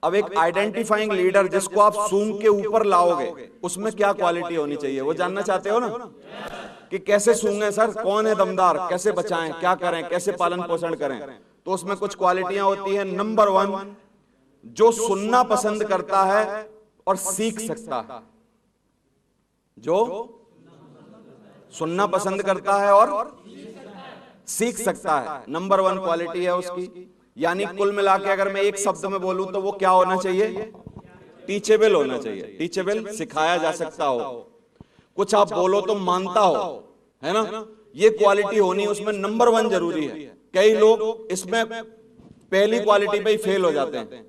अब एक identifying leader जिसको आप सूंघ के ऊपर लाओगे, उसमें क्या क्वालिटी होनी चाहिए, वो जानना चाहते हो ना, कि कैसे सूंघें सर, कौन है दमदार, कैसे बचाएं, क्या करें, कैसे पालन पोषण करें। तो उसमें कुछ क्वालिटियां होती हैं। नंबर 1, जो सुनना पसंद करता है और सीख सकता है। जो सुनना पसंद करता है और सीख सकता है, नंबर 1 क्वालिटी है उसकी। यानी कुल मिला के अगर मैं एक शब्द में बोलूं तो वो क्या होना चाहिए, टीचेबल होना चाहिए। टीचेबल, सिखाया जा सकता हो, कुछ आप बोलो तो मानता हो, है ना, ये क्वालिटी होनी उसमें नंबर 1 जरूरी है। कई लोग इसमें पहली क्वालिटी पे ही फेल हो जाते हैं,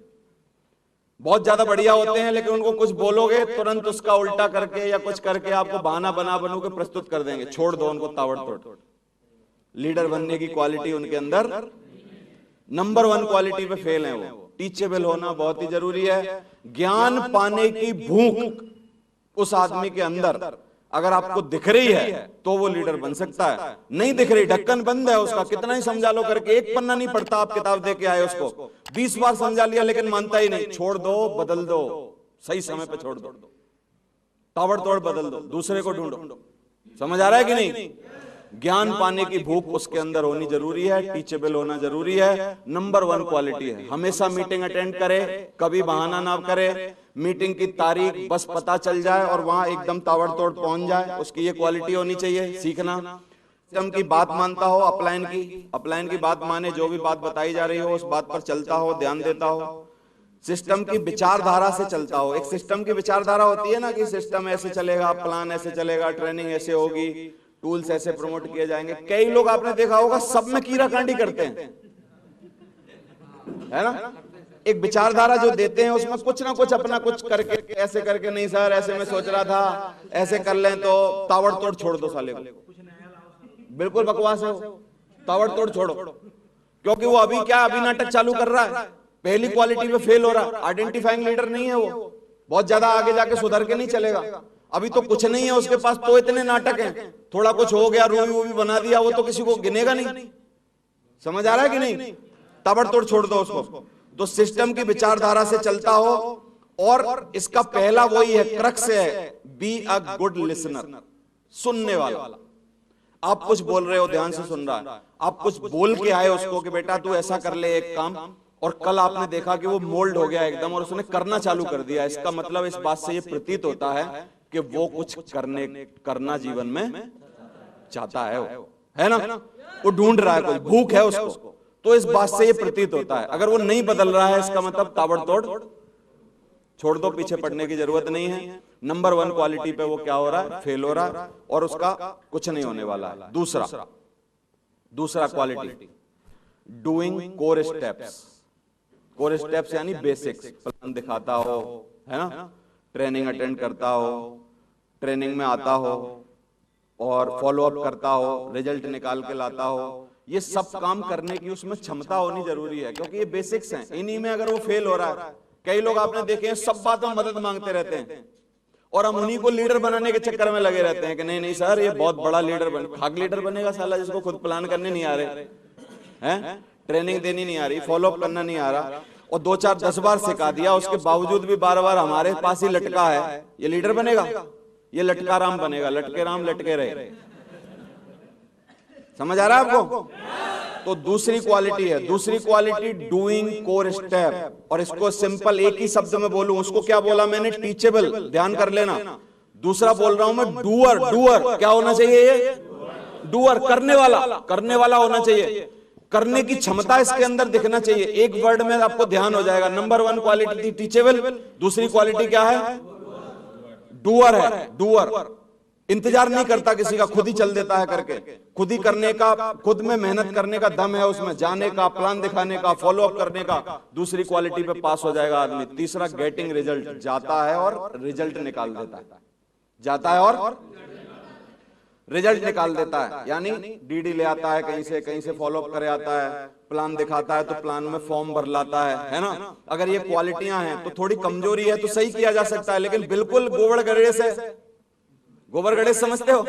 बहुत ज्यादा बढ़िया होते हैं, लेकिन उनको कुछ बोलोगे तुरंत उसका उल्टा करके या कुछ करके आपको बहाना बनू के प्रस्तुत कर देंगे। छोड़ दो उनको ताबड़तोड़। लीडर बनने की क्वालिटी उनके अंदर नंबर 1 क्वालिटी पे फेल है वो। टीचेबल होना बहुत ही जरूरी है। ज्ञान पाने की भूख उस आदमी के अंदर अगर आपको दिख रही है तो वो लीडर बन सकता है। नहीं दिख रही, ढक्कन बंद है उसका, कितना ही समझा लो करके, एक पन्ना नहीं पढ़ता, आप किताब दे के आए उसको, 20 बार समझा लिया लेकिन मानता ही नहीं, छोड़ दो, बदल दो, सही समय पे छोड़ दो, ताबड़तोड़ बदल दो, दूसरे को ढूंढो। समझ आ रहा है कि नहीं? ज्ञान पाने की भूख उसके अंदर होनी जरूरी है, टीचेबल होना जरूरी है, नंबर 1 क्वालिटी है। हमेशा मीटिंग अटेंड करे, कभी बहाना ना करे, मीटिंग की तारीख बस पता चल जाए और वहां एकदम ताबड़तोड़ पहुंच जाए, उसकी ये क्वालिटी होनी चाहिए। सीखना, सिस्टम की बात मानता हो, अपलाइन की बात माने, जो भी बात बताई जा रही हो उस बात पर चलता हो, ध्यान देता हो, सिस्टम की विचारधारा से चलता हो। एक सिस्टम की विचारधारा होती है ना कि सिस्टम ऐसे चलेगा, प्लान ऐसे चलेगा, ट्रेनिंग ऐसे होगी, टूल्स ऐसे प्रमोट किए जाएंगे। कई लोग आपने देखा होगा सब में कीड़ा कांडी करते हैं, है ना। एक विचारधारा जो देते हैं उसमें कुछ ना कुछ अपना कुछ करके, ऐसे करके, नहीं सर ऐसे मैं सोच रहा था, ऐसे कर लें तो ताबड़तोड़ छोड़ दो साले को, बिल्कुल बकवास है, ताबड़तोड़ छोड़ो। क्योंकि वो अभी नाटक चालू कर रहा है, पहली क्वालिटी पे फेल हो रहा, आइडेंटिफाइंग लीडर नहीं है वो, बहुत ज्यादा आगे जाके सुधर के नहीं चलेगा। अभी तो कुछ नहीं है उसके पास, तो इतने नाटक हैं, थोड़ा कुछ हो गया, रूबी वूबी बना दिया, वो तो किसी को गिनेगा नहीं। समझ आ रहा है कि नहीं? ताबड़तोड़ छोड़ दो उसको। तो सिस्टम की विचारधारा से चलता हो, और इसका पहला वही है, क्रक्स है, बी अ गुड लिसनर, सुनने वाला। आप कुछ बोल रहे हो, ध्यान से सुन रहा है, आप कुछ बोल के आए उसको कि बेटा तू ऐसा कर ले एक काम, और कल आपने देखा कि वो मोल्ड हो गया एकदम और उसने करना चालू कर दिया। इसका मतलब इस बात से ये प्रतीत होता है कि वो कुछ करना जीवन में चाहता है ना, वो ढूंढ रहा है, कोई भूख है उसको, तो इस बात से ये प्रतीत होता है। अगर वो नहीं बदल रहा है, इसका मतलब ताबड़तोड़ छोड़ दो, पीछे पड़ने की जरूरत नहीं है। नंबर 1 क्वालिटी पे वो क्या हो रहा है, फेल हो रहा है, और उसका कुछ नहीं होने वाला है। दूसरा quality, doing core steps. Core steps यानी बेसिक्स, प्लान दिखाता हो, है ना, ट्रेनिंग अटेंड करता हो, ट्रेनिंग में आता हो और फॉलो अप करता हो, रिजल्ट निकाल के लाता हो। ये सब काम करने की उसमें क्षमता होनी जरूरी है, क्योंकि ये बेसिक्स हैं। इन्हीं में अगर वो फेल हो रहा है, कई लोग आपने देखे हैं सब बातों में मदद मांगते रहते हैं, और हम उन्हीं को लीडर बनाने के चक्कर में लगे रहते हैं कि नहीं सर ये बहुत बड़ा लीडर खाक लीडर बनेगा साला, जिसको खुद प्लान करने नहीं आ रहे हैं, ट्रेनिंग देनी नहीं आ रही, फॉलो अप करना नहीं आ रहा, और 2-4-10 बार सिखा दिया, उसके बावजूद भी बार-बार हमारे पास ही लटका है, ये लीडर बनेगा? ये लटका राम बनेगा, लटके राम लटके रहे। समझ आ रहा है आपको? तो दूसरी क्वालिटी डूइंग कोर स्टेप, और इसको सिंपल एक ही शब्द में बोलूं, उसको क्या बोला मैंने, टीचेबल, ध्यान कर लेना। दूसरा बोल रहा हूं मैं डूअर, क्या होना चाहिए ये, डूअर, करने वाला होना चाहिए, करने की क्षमता इसके अंदर दिखना चाहिए। एक वर्ड में आपको ध्यान हो जाएगा। नंबर 1 क्वालिटी थी टीचेबल, दूसरी क्वालिटी क्या है, डूअर है। डूअर इंतजार नहीं करता किसी का, खुद ही चल देता है करके, खुद ही करने का, खुद में मेहनत करने का दम है उसमें, जाने का, प्लान दिखाने का, फॉलो अप करने का। दूसरी क्वालिटी पे पास हो जाएगा आदमी। तीसरा गेटिंग रिजल्ट, जाता है और रिजल्ट निकाल देता है, जाता है और रिजल्ट निकाल देता है, यानी डीडी ले आता है कहीं से फॉलो अप करे आता है, प्लान दिखाता है तो प्लान में फॉर्म भर लाता है ना। अगर ये क्वालिटियां हैं तो थोड़ी कमजोरी है तो सही किया जा सकता है, लेकिन बिल्कुल गोबर गड़े समझते हो,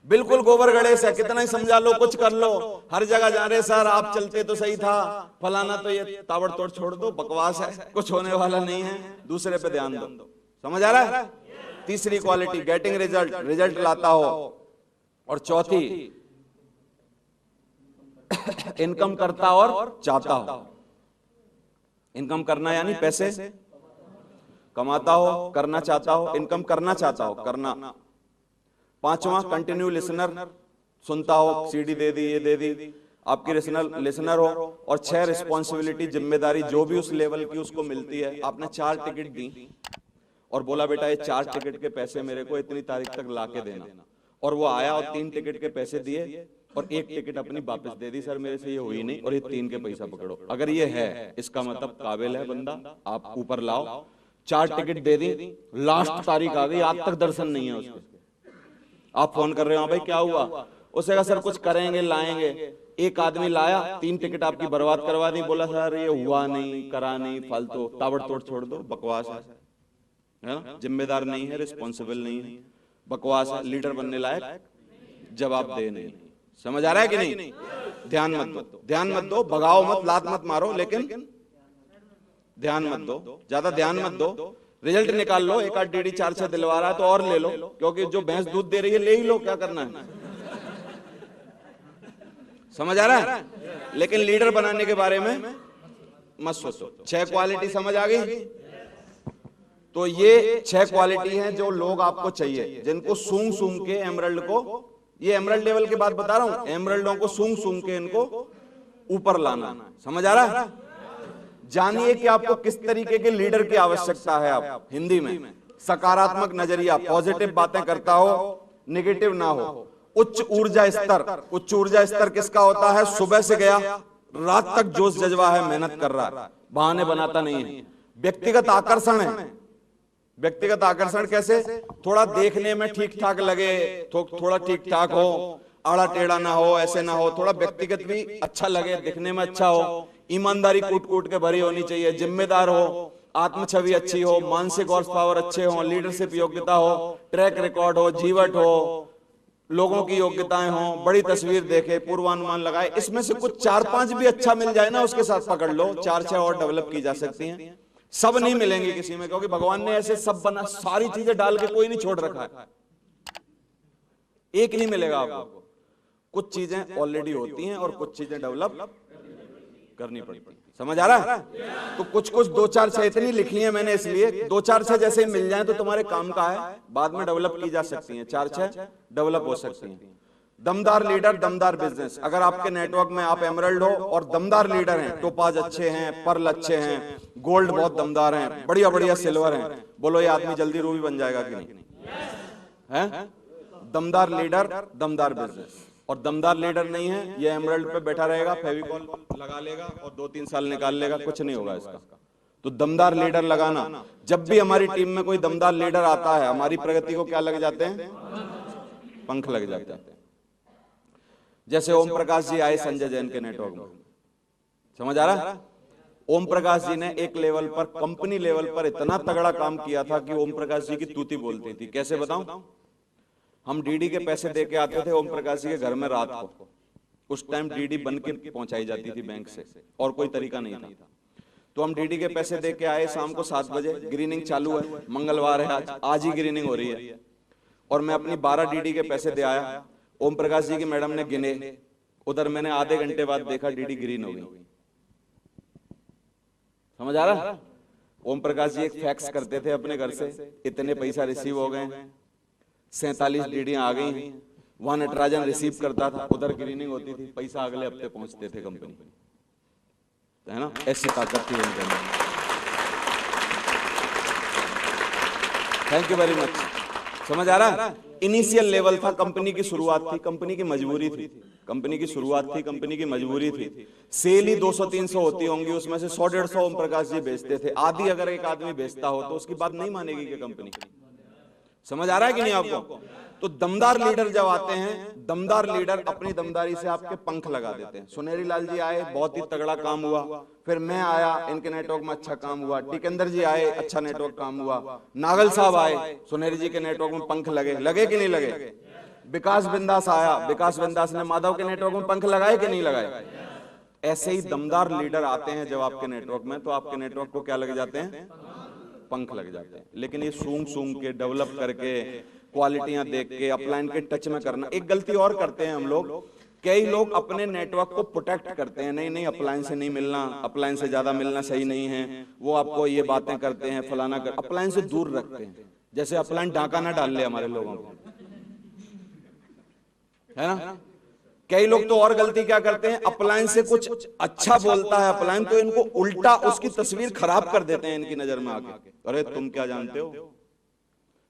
बिल्कुल गोबर गणेश है, कितना ही समझा लो, कुछ कर लो, हर जगह जा रहे सर आप चलते तो सही था, फलाना, तो ये ताबड़तोड़ छोड़ दो, बकवास है, कुछ होने वाला नहीं है, दूसरे पे ध्यान दो। समझ आ रहा है? तीसरी क्वालिटी गेटिंग रिजल्ट, रिजल्ट लाता हो। और चौथी इनकम करता और चाहता हो। इनकम करना यानी पैसे कमाता हो, करना चाहता हो, इनकम करना चाहता हो, करना। पांचवा कंटिन्यू लिसनर, सुनता हो, सीडी दे दी, ये दे दी, आपकी लिसनर हो। और 6 रिस्पॉन्सिबिलिटी, जिम्मेदारी जो भी उस लेवल की उसको मिलती है। आपने 4 टिकट दी और बोला बेटा ये 4 टिकट के पैसे मेरे को इतनी तारीख तक ला के देना, और वो आया और 3 टिकट के पैसे दिए और 1 टिकट अपनी वापस दे दी, सर मेरे से ये हुई नहीं, और ये 3 के पैसा पकड़ो। अगर ये है, इसका मतलब काबिल है बंदा, आप ऊपर लाओ। 4 टिकट दे दी, लास्ट तारीख आ गई, आज तक दर्शन नहीं है उसके। आप फोन कर रहे हो, भाई क्या हुआ? उसे कहा सर कुछ करेंगे, लाएंगे। एक आदमी लाया, 3 टिकट आपकी बर्बाद करवा दी, बोला सर ये हुआ नहीं, करा नहीं, फालतू, ताबड़तोड़ छोड़ दो, बकवास है ना, जिम्मेदार नहीं है, रिस्पॉन्सिबल नहीं है, बकवास है, लीडर बनने लायक जवाब दे नहीं। समझ आ रहा है कि नहीं? ध्यान मत दो, ध्यान मत दो, भगाओ मत, लात मत मारो, लेकिन ध्यान मत दो, ज्यादा ध्यान मत दो। रिजल्ट निकाल लो, एक आध DD 4-6 दिलवा रहा है तो और ले लो, क्योंकि जो भैंस दूध दे रही है ले ही लो, क्या करना है। समझ आ रहा है? लेकिन लीडर बनाने के बारे में मत सोचो। 6 क्वालिटी समझ आ गई? तो ये 6 क्वालिटी हैं जो लोग आपको चाहिए, जिनको सूंघ सूंघ के एमरल्ड को, ये एमरल्ड लेवल की बात बता रहा हूं, एमरल्डों को सूंघ सूंघ के इनको ऊपर लाना। समझ आ रहा है? जानिए कि आपको किस तरीके के लीडर की आवश्यकता है। आप हिंदी में सकारात्मक नजरिया, पॉजिटिव बातें करता हो, नेगेटिव ना हो। उच्च ऊर्जा स्तर, उच्च ऊर्जा स्तर किसका होता है? सुबह से गया, रात तक जोश जज्बा है, मेहनत कर रहा है, बहाने बनाता नहीं है। व्यक्तिगत आकर्षण है। व्यक्तिगत आकर्षण कैसे? थोड़ा देखने में ठीक ठाक लगे, थोड़ा ठीक ठाक हो, आड़ा टेढ़ा ना हो, ऐसे ना हो, थोड़ा व्यक्तिगत भी अच्छा लगे, दिखने में अच्छा हो, ईमानदारी कूट कूट के भरी होनी चाहिए, जिम्मेदार हो, आत्म छवि अच्छी हो, मानसिक हॉर्स पावर अच्छे हो, लीडरशिप योग्यता हो, ट्रैक रिकॉर्ड हो, जीवट हो, लोगों की योग्यताएं हो, बड़ी तस्वीर देखे, पूर्वानुमान लगाए। इसमें से कुछ 4-5 भी अच्छा मिल जाए ना, उसके साथ पकड़ लो, 4-6 और डेवलप की जा सकती हैं। सब नहीं मिलेंगे किसी में, क्योंकि भगवान ने ऐसे सब बना, सारी चीजें डाल के कोई नहीं छोड़ रखा है, एक नहीं मिलेगा आपको। कुछ चीजें ऑलरेडी होती हैं और कुछ चीजें डेवलप करनी पड़ती। समझ आ रहा है? तो कुछ 2-4-6 इतनी लिखी है मैंने, इसलिए 2-4-6 जैसे मिल जाएं तो तुम्हारे काम का है, बाद में डेवलप की जा सकती हैं, 4-6 डेवलप हो सकती हैं। दमदार लीडर, दमदार बिजनेस। अगर आपके नेटवर्क में आप एमरल्ड हो और दमदार लीडर हैं, टोपाज अच्छे हैं, पर्ल अच्छे हैं, गोल्ड बहुत दमदार हैं, बढ़िया बढ़िया सिल्वर हैं, बोलो ये आदमी जल्दी रूबी बन जाएगा कि नहीं है? दमदार लीडर, दमदार बिजनेस। और दमदार लीडर नहीं है, ये एमरल्ड पे बैठा रहेगा, फेविकॉल लगा लेगा और 2-3 साल निकाल लेगा, कुछ नहीं होगा इसका। तो दमदार लीडर लगाना। जब भी हमारी टीम में कोई दमदार लीडर आता है, हमारी प्रगति को क्या लग जाते हैं? पंख लग जाते हैं। जैसे ओम प्रकाश जी आए संजय जैन के नेटवर्क में, समझ आ रहा है? ओम प्रकाश जी ने एक लेवल पर, कंपनी लेवल पर इतना तगड़ा काम किया था कि ओम प्रकाश जी की तूती बोलती थी। कैसे बताऊं? हम DD के पैसे दे के आते थे ओम प्रकाश जी के घर में रात को। उस टाइम DD बन के पहुंचाई जाती थी बैंक से, और कोई तरीका नहीं था। तो हम DD के पैसे दे के आए, शाम को 7 बजे ग्रीनिंग चालू है, मंगलवार है, आज ही ग्रीनिंग हो रही है, और मैं अपनी 12 DD के पैसे दे आया। ओम प्रकाश जी की मैडम ने गिने, उधर मैंने आधे घंटे बाद देखा DD ग्रीन हो गई। समझ आ रहा है? ओम प्रकाश जी एक फैक्स करते थे अपने घर से, इतने पैसा रिसीव हो गए, 47 DD आ गई हैं। वहां नटराजन रिसीव करता था, उधर ग्रीनिंग होती थी, पैसा अगले हफ्ते पहुंचते थे कंपनी, है ना? ऐसी ताकत थी उनके अंदर। Thank you very much. समझ आ रहा है? इनिशियल लेवल था, कंपनी की शुरुआत थी, कंपनी की मजबूरी थी, कंपनी की शुरुआत थी, कंपनी की मजबूरी थी। सेल ही 200-300 होती होंगी, उसमें से 100-150 ओम प्रकाश जी बेचते थे। आधी अगर एक आदमी बेचता हो तो उसकी बात नहीं मानेगी कि कंपनी। समझ आ रहा है कि नहीं आपको? तो दमदार लीडर जब आते हैं, दमदार लीडर अपनी दमदारी से आपके पंख लगा देते हैं। सुनेरी लाल जी आए, बहुत ही तगड़ा काम हुआ। फिर मैं आया, इनके नेटवर्क में अच्छा काम हुआ। टिकेंद्र जी आए, अच्छा नेटवर्क काम हुआ। नागल साहब आए, सुनेरी जी के नेटवर्क में पंख लगे। लगे कि नहीं लगे? विकास बिंदास आया, विकास बिंदास ने माधव के नेटवर्क में पंख लगाए कि नहीं लगाए? ऐसे ही दमदार लीडर आते हैं जब आपके नेटवर्क में, तो आपके नेटवर्क को क्या लग जाते हैं? पंख लग जाते हैं। लेकिन ये सूंघ सूंघ के, डेवलप करके, क्वालिटियां देख के, अपलाइन के टच में करना। एक गलती और करते हैं हम लोग, कई लोग अपने नेटवर्क को प्रोटेक्ट करते हैं, नहीं नहीं अपलाइन से नहीं मिलना, अपलाइन से ज्यादा मिलना सही नहीं है, वो आपको ये बातें करते हैं, फलाना कर, अपलाइन से दूर रखते हैं, जैसे अपलाइन डाका ना डाल ले हमारे लोगों को, है ना। कई लोग तो और गलती क्या करते हैं, अपलाइन से कुछ अच्छा बोलता है अपलाइन, तो इनको उल्टा उसकी तस्वीर खराब कर देते हैं इनकी नजर में आके। अरे तुम क्या जानते हो?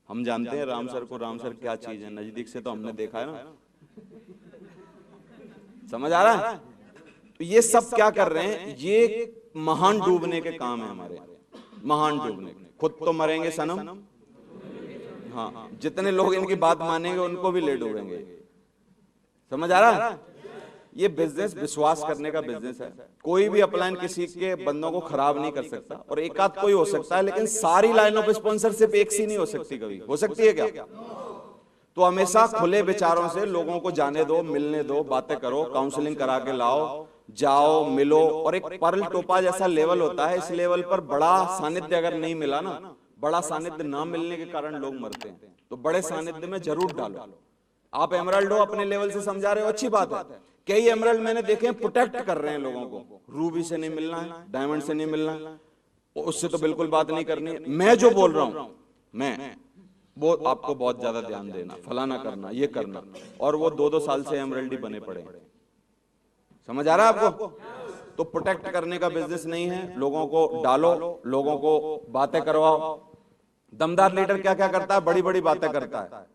हम जानते हैं राम सर को, राम सर क्या चीज है, नजदीक से तो हमने देखा है ना। समझ आ रहा है? तो ये सब क्या कर रहे हैं, ये महान डूबने के काम है हमारे, महान डूबने। खुद तो मरेंगे सनम, हाँ, जितने लोग इनकी बात मानेंगे उनको भी ले डूबेंगे। समझ आ रहा है? ये बिजनेस विश्वास करने का बिजनेस है। कोई भी अपलाइन किसी के बंदों को खराब नहीं कर सकता, और एक आध कोई हो सकता है, लेकिन सारी लाइन ऑफ स्पॉन्सरशिप एक सी नहीं हो सकती। कभी हो सकती है क्या? तो हमेशा खुले विचारों से लोगों को जाने दो, मिलने दो, बातें करो, काउंसलिंग करा के लाओ, जाओ मिलो। और एक परल टोपा जैसा लेवल होता है, इस लेवल पर बड़ा सानिध्य अगर नहीं मिला ना, बड़ा सानिध्य ना मिलने के कारण लोग मरते हैं, तो बड़े सानिध्य में जरूर डालो। आप एमराल्ड हो, अपने लेवल से समझा रहे हो, अच्छी बात है। कई एमराल्ड मैंने देखे हैं प्रोटेक्ट कर रहे हैं लोगों को, रूबी से नहीं मिलना है, डायमंड से नहीं मिलना है, उससे तो बिल्कुल बात नहीं करनी है। मैं जो बोल रहा हूं, मैं वो आपको बहुत ज्यादा ध्यान देना, फलाना करना, ये करना, और वो 2-2 साल से एमराल्ड बने पड़े। समझ आ रहा है आपको? तो प्रोटेक्ट करने का बिजनेस नहीं है, लोगों को डालो, लोगों को बातें करवाओ। दमदार लीडर क्या क्या करता है, बड़ी बड़ी बातें करता है,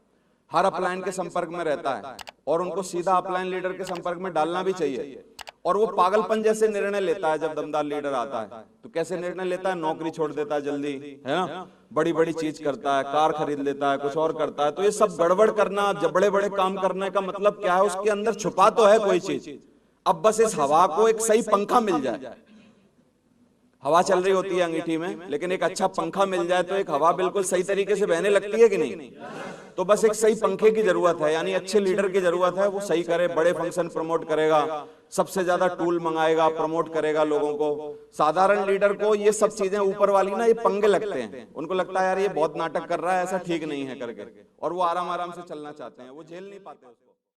हर अपलाइन के संपर्क में रहता है, और उनको सीधा अपलाइन लीडर के संपर्क में डालना भी चाहिए। और वो पागलपन जैसे निर्णय लेता है जब दमदार लीडर आता है, तो कैसे निर्णय लेता है, नौकरी छोड़ देता है जल्दी, है ना, बड़ी बड़ी चीज करता है, कार खरीद लेता है, कुछ और करता है। तो ये सब गड़बड़ करना, जब बड़े बड़े काम करने का मतलब क्या है, उसके अंदर छुपा तो है कोई चीज। अब बस इस हवा को एक सही पंखा मिल जाए, हवा चल रही होती है अंगीठी में, लेकिन एक अच्छा पंखा मिल जाए तो एक हवा बिल्कुल सही तरीके से बहने लगती है कि नहीं। तो बस एक सही पंखे की जरूरत है, यानी अच्छे लीडर की जरूरत है। वो सही करे, बड़े फंक्शन प्रमोट करेगा, सबसे ज्यादा टूल मंगाएगा, प्रमोट करेगा लोगों को। साधारण लीडर को ये सब चीजें ऊपर वाली ना, ये पंगे लगते हैं, उनको लगता है यार ये बहुत नाटक कर रहा है, ऐसा ठीक नहीं है करके, और वो आराम आराम से चलना चाहते हैं, वो झेल नहीं पाते।